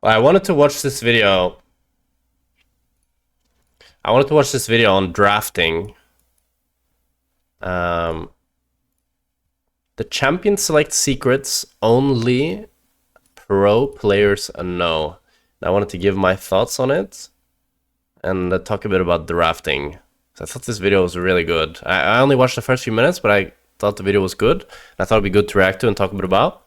I wanted to watch this video. I wanted to watch this video on drafting. Um, the champion select secrets only pro players know. And I wanted to give my thoughts on it and talk a bit about drafting. So I thought this video was really good. I only watched the first few minutes, but I thought the video was good. I thought it'd be good to react to and talk a bit about.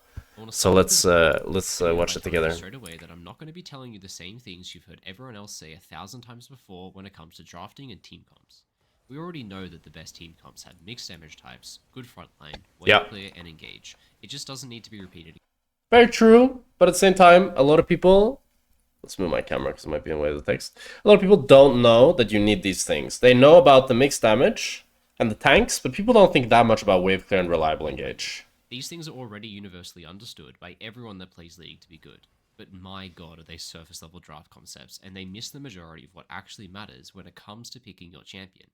So let's watch it together. Straight away that I'm not going to be telling you the same things you've heard everyone else say 1,000 times before when it comes to drafting and team comps. We already know that the best team comps have mixed damage types, good front line, wave clear, and engage. It just doesn't need to be repeated. Very true, but at the same time, a lot of people... Let's move my camera because it might be in the way of the text. A lot of people don't know that you need these things. They know about the mixed damage and the tanks, but people don't think that much about wave clear and reliable engage. These things are already universally understood by everyone that plays League to be good. But my god, are they surface level draft concepts, and they miss the majority of what actually matters when it comes to picking your champion.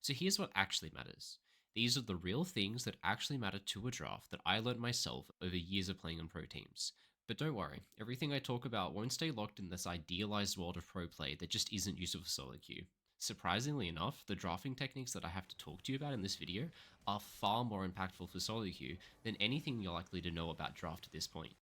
So here's what actually matters. These are the real things that actually matter to a draft that I learned myself over years of playing on pro teams. But don't worry, everything I talk about won't stay locked in this idealized world of pro play that just isn't useful for solo queue. Surprisingly enough, the drafting techniques that I have to talk to you about in this video are far more impactful for solo queue than anything you're likely to know about draft at this point.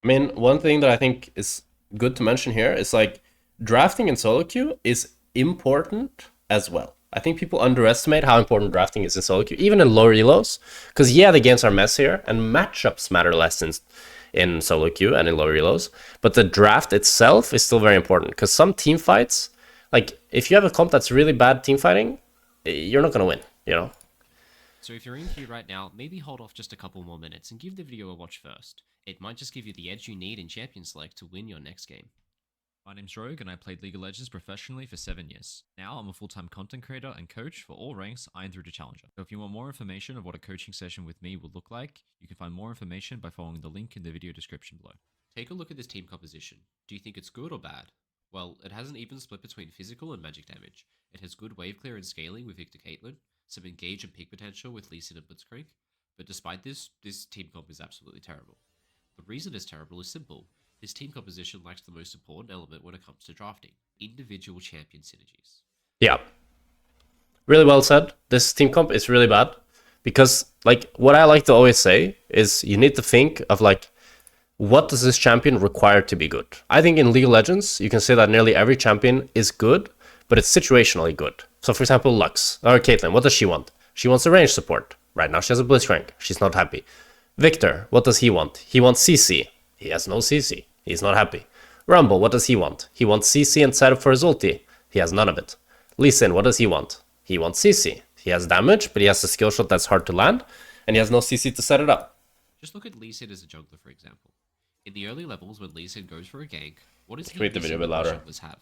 I mean, one thing that I think is good to mention here is like drafting in solo queue is important as well. I think people underestimate how important drafting is in solo queue, even in low relos, because yeah, the games are messier and matchups matter less in solo queue and in low relos, but the draft itself is still very important because some team fights, like if you have a comp that's really bad team fighting, you're not gonna win, you know? So if you're in queue right now, maybe hold off just a couple more minutes and give the video a watch first. It might just give you the edge you need in Champion Select to win your next game. My name's Rogue and I played League of Legends professionally for 7 years. Now I'm a full-time content creator and coach for all ranks Iron through to Challenger. So if you want more information of what a coaching session with me will look like, you can find more information by following the link in the video description below. Take a look at this team composition. Do you think it's good or bad? Well, it has an even split between physical and magic damage. It has good wave clear and scaling with Victor Caitlyn, some engage and peak potential with Lee Sin and Blitzcrank, but despite this team comp is absolutely terrible. The reason it's terrible is simple. This team composition lacks the most important element when it comes to drafting, individual champion synergies. Yeah. Really well said. This team comp is really bad because like what I like to always say is you need to think of like, what does this champion require to be good? I think in League of Legends, you can say that nearly every champion is good, but it's situationally good. So for example, Lux or Caitlyn, what does she want? She wants a range support. Right now she has a Blitzcrank. She's not happy. Victor, what does he want? He wants CC. He has no CC. He's not happy. Rumble, what does he want? He wants CC and setup for his ulti. He has none of it. Lee Sin, what does he want? He wants CC. He has damage, but he has a skill shot that's hard to land, and he has no CC to set it up. Just look at Lee Sin as a jungler, for example. In the early levels, when Lee Sin goes for a gank, what does Create the video a bit louder. Junglers have?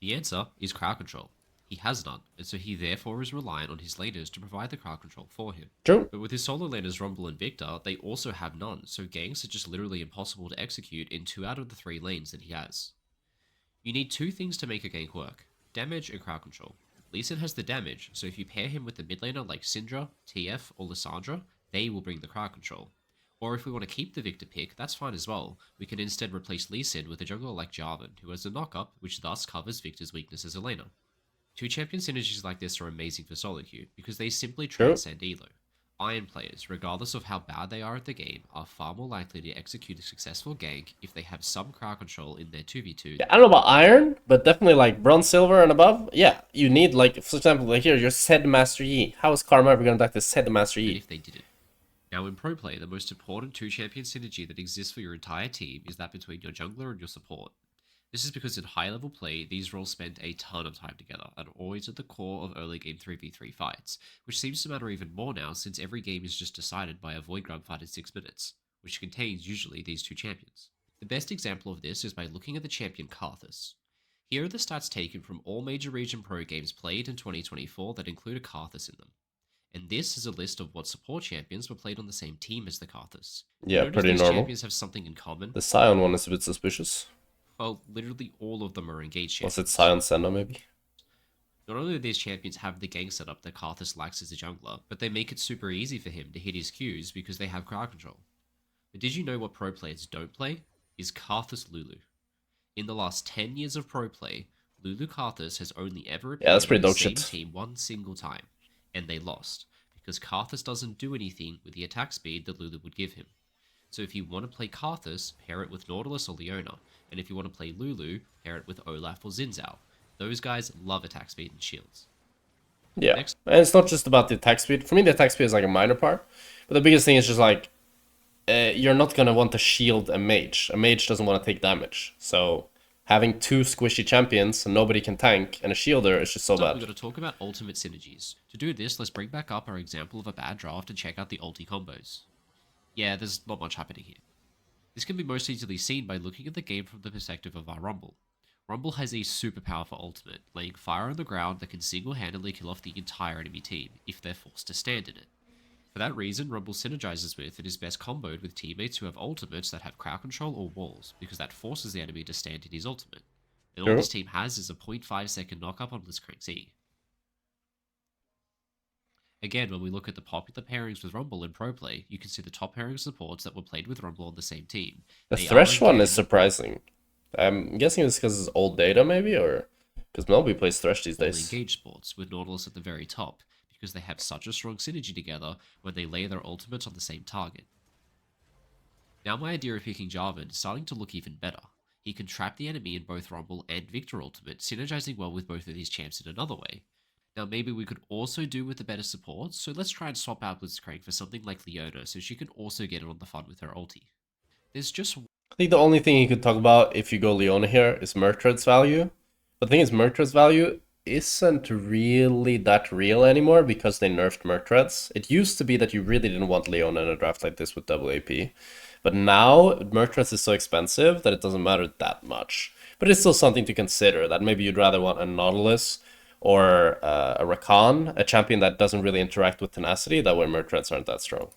The answer is crowd control. He has none, and so he therefore is reliant on his laners to provide the crowd control for him. True. But with his solo laners Rumble and Victor, they also have none, so ganks are just literally impossible to execute in 2 out of the 3 lanes that he has. You need 2 things to make a gank work, damage and crowd control. Lee Sin has the damage, so if you pair him with a mid laner like Syndra, TF, or Lissandra, they will bring the crowd control. Or if we want to keep the Victor pick, that's fine as well. We can instead replace Lee Sin with a jungler like Jarvan, who has a knock-up, which thus covers Victor's weakness as a laner. 2 champion synergies like this are amazing for solo queue, because they simply transcend elo. Iron players, regardless of how bad they are at the game, are far more likely to execute a successful gank if they have some crowd control in their 2v2. Yeah, I don't know about Iron, but definitely like Bronze, Silver, and above. Yeah, you need like, for example, like here, your Zed Master Yi. How is Karma ever going to back this Zed Master Yi? If they did it. Now in pro play, the most important 2 champion synergy that exists for your entire team is that between your jungler and your support. This is because in high level play, these roles spend a ton of time together and are always at the core of early game 3v3 fights, which seems to matter even more now since every game is just decided by a Void Grub fight in 6 minutes, which contains usually these 2 champions. The best example of this is by looking at the champion Karthus. Here are the stats taken from all major region pro games played in 2024 that include a Karthus in them. And this is a list of what support champions were played on the same team as the Karthus. Yeah, pretty these normal. Champions have something in common. The Sion one is a bit suspicious. Well, literally all of them are engaged champions. Was it Sion Senna, maybe? Not only do these champions have the gank setup that Karthus lacks as a jungler, but they make it super easy for him to hit his Qs because they have crowd control. But did you know what pro players don't play? is Karthus Lulu. In the last 10 years of pro play, Lulu Karthus has only ever Yeah, that's appeared pretty on the dog same shit. team one single time, and they lost, because Karthus doesn't do anything with the attack speed that Lulu would give him. So if you want to play Karthus, pair it with Nautilus or Leona, and if you want to play Lulu, pair it with Olaf or Xin. Those guys love attack speed and shields. Yeah, Next, and it's not just about the attack speed. For me, the attack speed is like a minor part, but the biggest thing is just like you're not gonna want to shield a mage. A mage doesn't want to take damage, so having two squishy champions and nobody can tank and a shielder is just so we've bad. got to talk about ultimate synergies. To do this, let's bring back up our example of a bad draft and check out the ulti combos. Yeah, there's not much happening here. This can be most easily seen by looking at the game from the perspective of our Rumble. Rumble has a super powerful ultimate, laying fire on the ground that can single-handedly kill off the entire enemy team if they're forced to stand in it. For that reason, Rumble synergizes with and is best comboed with teammates who have ultimates that have crowd control or walls, because that forces the enemy to stand in his ultimate. And all Sure. this team has is a 0.5 second knockup on Blitzcrank's E. Again, when we look at the popular pairings with Rumble in pro play, you can see the top pairing supports that were played with Rumble on the same team. The They are, Thresh one is again, surprising. I'm guessing it's because it's old data, maybe, or because nobody plays Thresh these fully days. engaged sports, with Nautilus at the very top, because they have such a strong synergy together when they lay their ultimates on the same target. Now my idea of picking Jarvan is starting to look even better. He can trap the enemy in both Rumble and Victor ultimate, synergizing well with both of these champs in another way. Now maybe we could also do with the better support, so let's try and swap out Blitzcrank for something like Leona so she can also get in on the fun with her ulti. There's just I think the only thing you could talk about if you go Leona here is Murktred's value. But the thing is, Murktred's value isn't really that real anymore because they nerfed Murktred's. It used to be that you really didn't want Leona in a draft like this with double AP. But now, Murktred's is so expensive that it doesn't matter that much. But it's still something to consider, that maybe you'd rather want a Nautilus or a Rakan, a champion that doesn't really interact with Tenacity, that way Murktred's aren't that strong.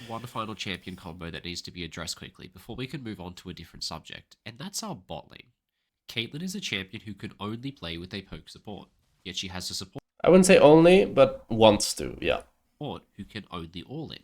one final champion combo that needs to be addressed quickly before we can move on to a different subject, and that's our bot lane. Caitlyn is a champion who can only play with a poke support, yet she has a support I wouldn't say only, but wants to, yeah. who can only all in.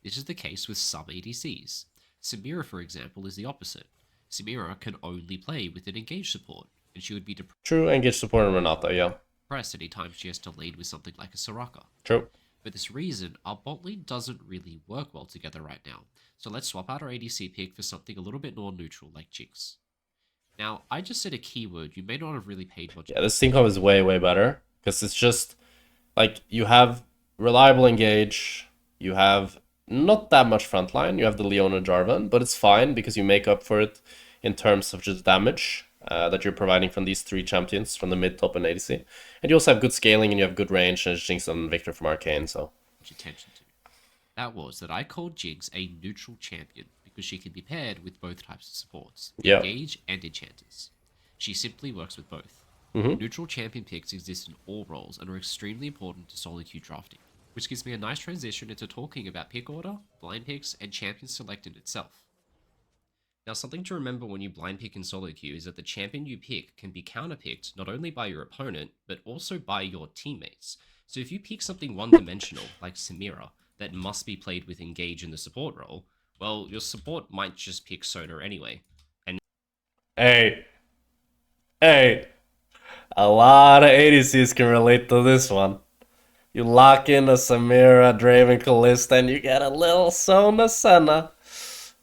This is the case with some ADCs. Samira, for example, is the opposite. Samira can only play with an engaged support, and she would be True, engage support and Renata, yeah. depressed anytime she has to lead with something like a Soraka. True. For this reason, our bot lane doesn't really work well together right now, so let's swap out our ADC pick for something a little bit more neutral like Jinx. Now, I just said a keyword you may not have really paid much Yeah, this team comp is way, way better. Because it's just, like, you have reliable engage, you have not that much frontline, you have the Leona Jarvan, but it's fine because you make up for it in terms of just damage that you're providing from these three champions, from the mid, top, and ADC. And you also have good scaling and you have good range, and it's Jinx and Victor from Arcane, so... attention to. That was that I called Jinx a neutral champion because she can be paired with both types of supports, Yeah. engage and enchanters. She simply works with both. Mhm. Neutral champion picks exist in all roles and are extremely important to solo queue drafting, which gives me a nice transition into talking about pick order, blind picks, and champion select in itself. Now, something to remember when you blind pick in solo queue is that the champion you pick can be counterpicked not only by your opponent, but also by your teammates. So if you pick something one-dimensional, like Samira, that must be played with engage in the support role, well, your support might just pick Sona anyway. And Hey. Hey. A lot of ADCs can relate to this one. You lock in a Samira, Draven, Kalista, and you get a little Sona Senna.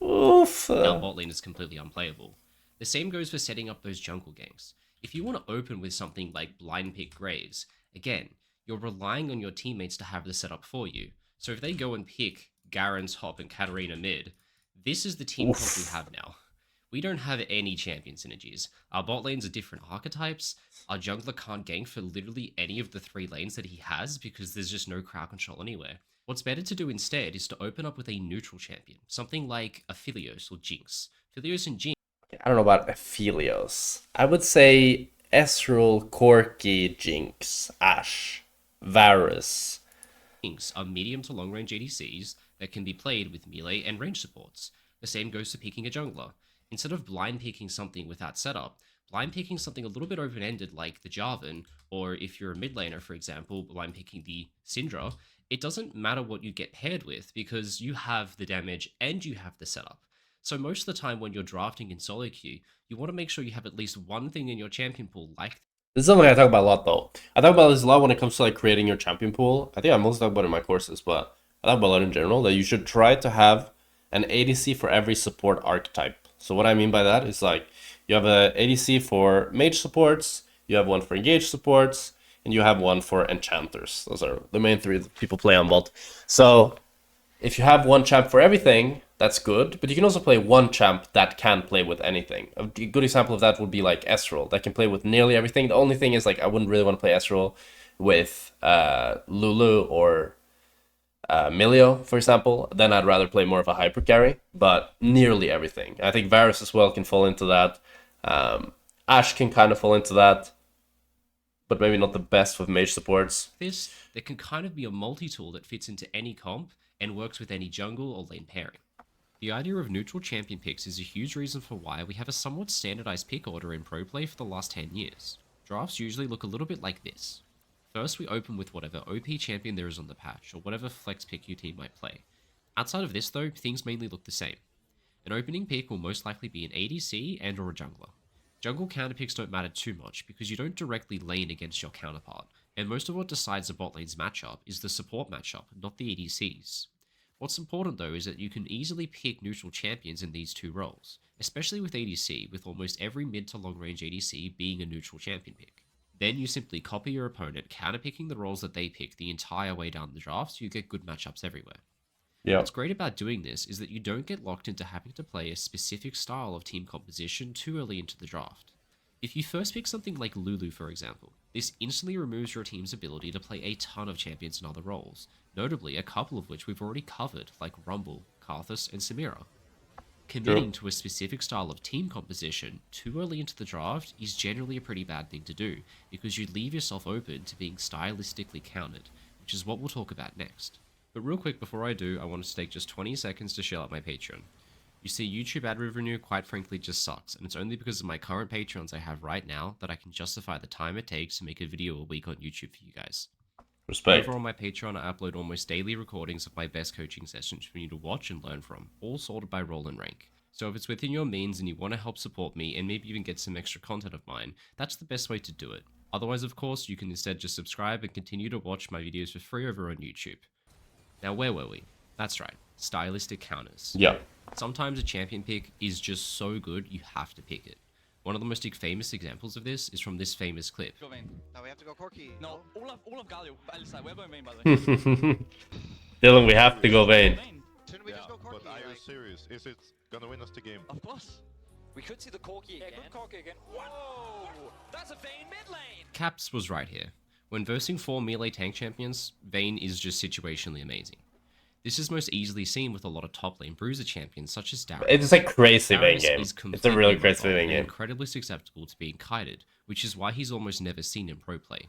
Oof. now bot lane is completely unplayable. The same goes for setting up those jungle ganks. If you want to open with something like blind pick Graves, again, you're relying on your teammates to have the setup for you. So if they go and pick Garen's top and Katarina mid, this is the team comp we have now. We don't have any champion synergies. Our bot lanes are different archetypes. Our jungler can't gank for literally any of the 3 lanes that he has because there's just no crowd control anywhere. What's better to do instead is to open up with a neutral champion, something like a Philios or Jinx. Philios and Jinx I don't know about Aphelios. I would say Ezreal, Corki, Jinx, Ashe, Varus. are medium to long range ADCs that can be played with melee and range supports. The same goes to picking a jungler. Instead of blind picking something without setup, blind picking something a little bit open-ended like the Jarvan, or if you're a mid laner, for example, blind picking the Syndra, it doesn't matter what you get paired with because you have the damage and you have the setup. So most of the time when you're drafting in solo queue, you want to make sure you have at least one thing in your champion pool like This is something I talk about a lot, though. I talk about this a lot when it comes to like creating your champion pool. I think I mostly talk about it in my courses, but I talk about it a lot in general, that you should try to have an ADC for every support archetype. So what I mean by that is like you have a ADC for mage supports, you have one for engage supports, and you have one for enchanters. Those are the main three that people play on bot. So if you have one champ for everything, that's good, but you can also play one champ that can play with anything. A good example of that would be like Ezreal, that can play with nearly everything. The only thing is like I wouldn't really want to play Ezreal with Lulu or Milio, for example. Then I'd rather play more of a hyper carry, but nearly everything. I think Varus as well can fall into that. Ashe can kind of fall into that, but maybe not the best with mage supports. this. There can kind of be a multi-tool that fits into any comp and works with any jungle or lane pairing. The idea of neutral champion picks is a huge reason for why we have a somewhat standardized pick order in pro play for the last 10 years. Drafts usually look a little bit like this. First, we open with whatever OP champion there is on the patch, or whatever flex pick your team might play. Outside of this though, things mainly look the same. An opening pick will most likely be an ADC and or a jungler. Jungle counter picks don't matter too much because you don't directly lane against your counterpart, and most of what decides the bot lane's matchup is the support matchup, not the ADCs. What's important though is that you can easily pick neutral champions in these two roles, especially with ADC, with almost every mid to long range ADC being a neutral champion pick. Then you simply copy your opponent, counterpicking the roles that they pick the entire way down the draft so you get good matchups everywhere. Yeah. What's great about doing this is that you don't get locked into having to play a specific style of team composition too early into the draft. If you first pick something like Lulu, for example, this instantly removes your team's ability to play a ton of champions in other roles, notably a couple of which we've already covered, like Rumble, Karthus, and Samira. Committing to a specific style of team composition too early into the draft is generally a pretty bad thing to do, because you leave yourself open to being stylistically countered, which is what we'll talk about next. But real quick before I do, I want to take just 20 seconds to shell out my Patreon. You see, YouTube ad revenue quite frankly just sucks, and it's only because of my current Patreons I have right now that I can justify the time it takes to make a video a week on YouTube for you guys. Respect. Over on my Patreon, I upload almost daily recordings of my best coaching sessions for you to watch and learn from, all sorted by role and rank. So if it's within your means and you want to help support me and maybe even get some extra content of mine, that's the best way to do it. Otherwise, of course, you can instead just subscribe and continue to watch my videos for free over on YouTube. Now, where were we? That's right, stylistic counters. Yeah. Sometimes a champion pick is just so good you have to pick it. One of the most famous examples of this is from this famous clip. Go main. Now we have to go Corky. No, Olaf got you. Alistair, we're going main, by the way. Dylan, we have to go Vayne. Main. Shouldn't we just go Corky? But are you like- serious? Is it gonna win us the game? Of course. We could see the Corki again. Yeah, good Corky again. Whoa! That's a Vayne mid lane! Caps was right here. When versing 4 melee tank champions, Vayne is just situationally amazing. This is most easily seen with a lot of top lane bruiser champions such as Darius. It's a crazy Vayne Darius game. is It's a completely really crazy mobile Vayne and game. incredibly susceptible to being kited, which is why he's almost never seen in pro play.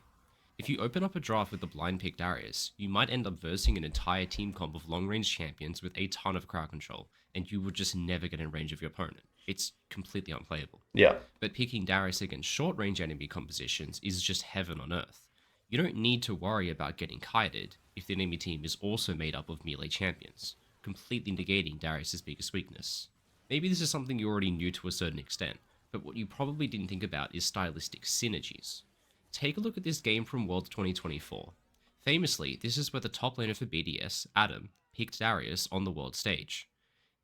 If you open up a draft with the blind pick Darius, you might end up versing an entire team comp of long-range champions with a ton of crowd control, and you would just never get in range of your opponent. It's completely unplayable. Yeah. But picking Darius against short-range enemy compositions is just heaven on earth. You don't need to worry about getting kited if the enemy team is also made up of melee champions, completely negating Darius' biggest weakness. Maybe this is something you already knew to a certain extent, but what you probably didn't think about is stylistic synergies. Take a look at this game from Worlds 2024. Famously, this is where the top laner for BDS, Adam, picked Darius on the world stage.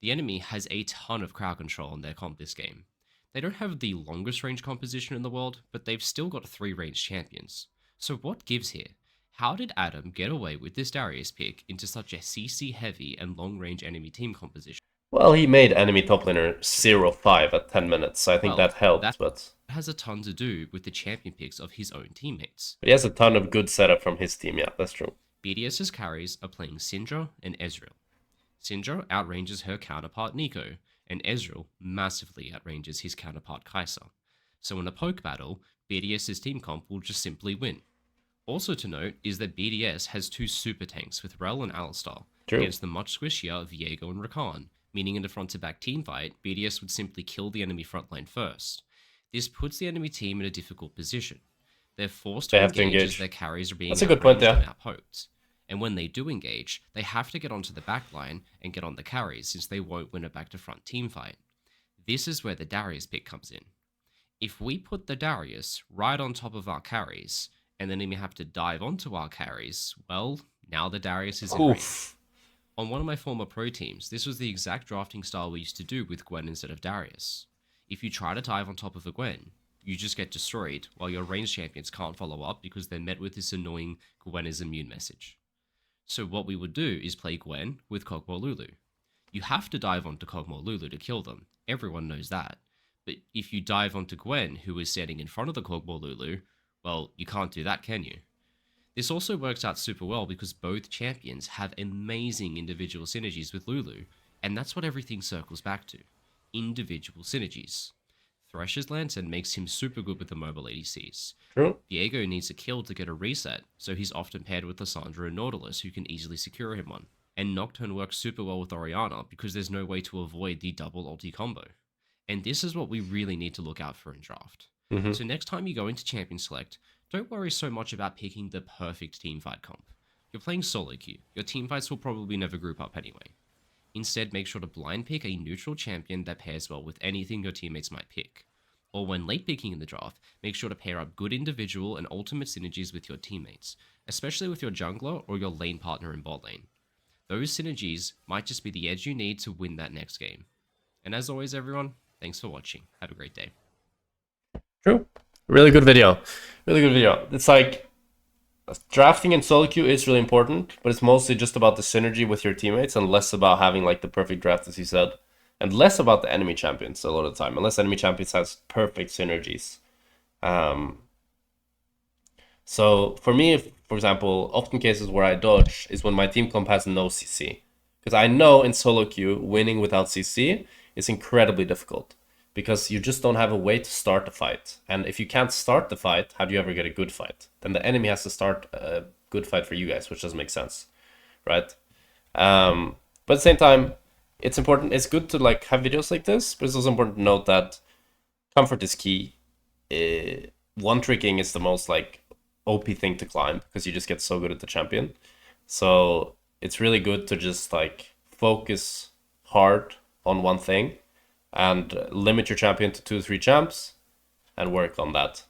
The enemy has a ton of crowd control on their comp this game. They don't have the longest range composition in the world, but they've still got 3 range champions. So what gives here? How did Adam get away with this Darius pick into such a CC heavy and long range enemy team composition? Well, he made enemy top laner 0-5 at 10 minutes, so I think Well, that helped, that- but Has a ton to do with the champion picks of his own teammates. he has a ton of good setup from his team, yeah, that's true. BDS's carries are playing Syndra and Ezreal. Syndra outranges her counterpart Nico, and Ezreal massively outranges his counterpart Kai'Sa. So in a poke battle, BDS's team comp will just simply win. Also to note is that BDS has 2 super tanks with Rel and Alistar True. against the much squishier Viego and Rakan, meaning in a front-to-back teamfight, BDS would simply kill the enemy frontline first. This puts the enemy team in a difficult position. They're forced They to have to engage as engage. their carries are being That's a good point, outranged yeah. and outpoked. And when they do engage, they have to get onto the back line and get on the carries since they won't win a back to front team fight. This is where the Darius pick comes in. If we put the Darius right on top of our carries, and then we have to dive onto our carries, well, now the Darius is in range. Oof. On one of my former pro teams, this was the exact drafting style we used to do with Gwen instead of Darius. If you try to dive on top of a Gwen, you just get destroyed, while your ranged champions can't follow up because they're met with this annoying Gwen is immune message. So what we would do is play Gwen with Kog'Maw Lulu. You have to dive onto Kog'Maw Lulu to kill them, everyone knows that. But if you dive onto Gwen, who is standing in front of the Kog'Maw Lulu, well, you can't do that, can you? This also works out super well because both champions have amazing individual synergies with Lulu, and that's what everything circles back to. Individual synergies. Thresh's Lantern makes him super good with the mobile ADCs. True. Diego needs a kill to get a reset, so he's often paired with Lissandra and Nautilus, who can easily secure him one. And Nocturne works super well with Orianna because there's no way to avoid the double ulti combo. And this is what we really need to look out for in draft. So next time you go into Champion Select, don't worry so much about picking the perfect teamfight comp. You're playing solo queue, your teamfights will probably never group up anyway. Instead, make sure to blind pick a neutral champion that pairs well with anything your teammates might pick. Or when late picking in the draft, make sure to pair up good individual and ultimate synergies with your teammates, especially with your jungler or your lane partner in bot lane. Those synergies might just be the edge you need to win that next game. And as always everyone, thanks for watching. Have a great day. True. Really good video. Really good video. It's like drafting in solo queue is really important, but it's mostly just about the synergy with your teammates and less about having like the perfect draft, as you said, and less about the enemy champions a lot of the time, unless enemy champions has perfect synergies. So for me, for example, often cases where I dodge is when my team comp has no CC, because I know in solo queue winning without CC is incredibly difficult. Because you just don't have a way to start the fight. And if you can't start the fight, how do you ever get a good fight? Then the enemy has to start a good fight for you guys, which doesn't make sense, right? But at the same time, it's important. It's good to like have videos like this, but it's also important to note that comfort is key. One tricking is the most like OP thing to climb because you just get so good at the champion. So it's really good to just like focus hard on one thing and limit your champion to 2 or 3 champs and work on that.